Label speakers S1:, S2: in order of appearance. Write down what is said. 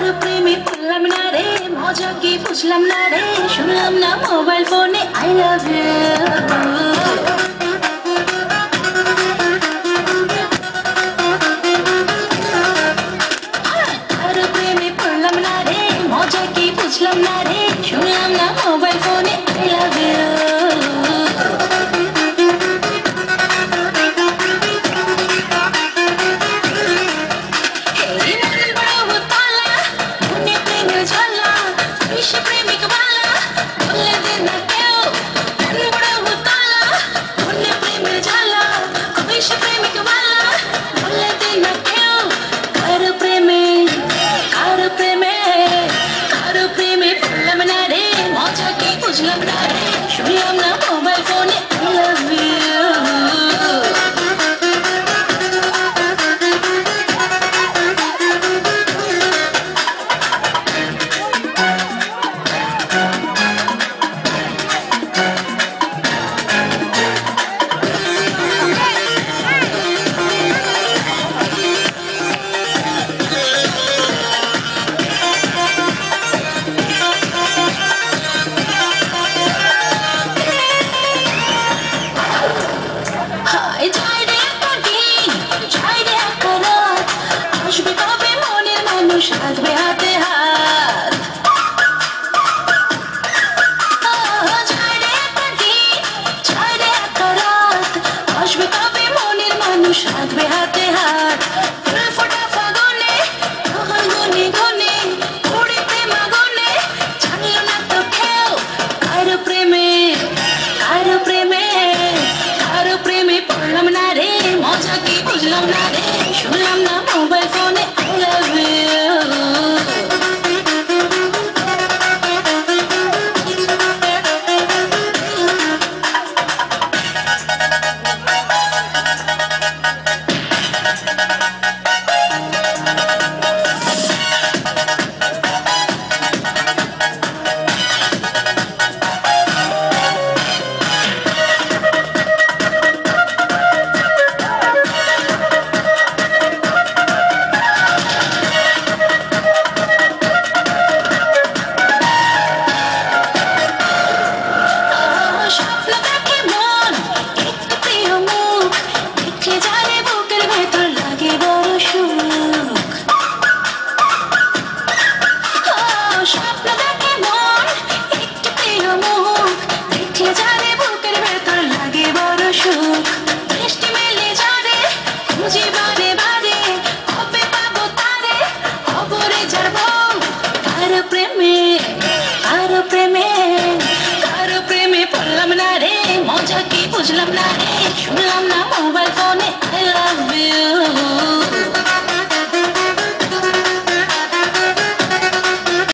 S1: কারো প্রেমে পড়লাম না রে, মজা কি বুঝলাম না রে, শুনলাম না মোবাইল ফোনে আই লাভ ইউ। কারো প্রেমে পড়লাম না রে, মজা কি বুঝলাম না রে, শুনলাম না মোবাইল ফোনে আই লাভ ইউ। বুঝলাম না রে, শুনলাম না মোবাইল ফোনে আই লাভ ইউ। সাজবে হাতে হাত, আসবে কবে মনের মানুষ সাজবে হাতে হাত, ফুল ফোটা ফাগুনে তখন গুনে গুনে পড়ে প্রেম আগুনে, জানলো না তো কেউ কারো প্রেমে কারো প্রেমে কারো প্রেমে পড়লাম না রে, মজা কি বুঝলাম না রে, শুনলাম না মোবাইল ফোনে আই লাভ ইউ। বুঝলাম না রে, শুনলাম না মোবাইল ফোনে আই লাভ ইউ।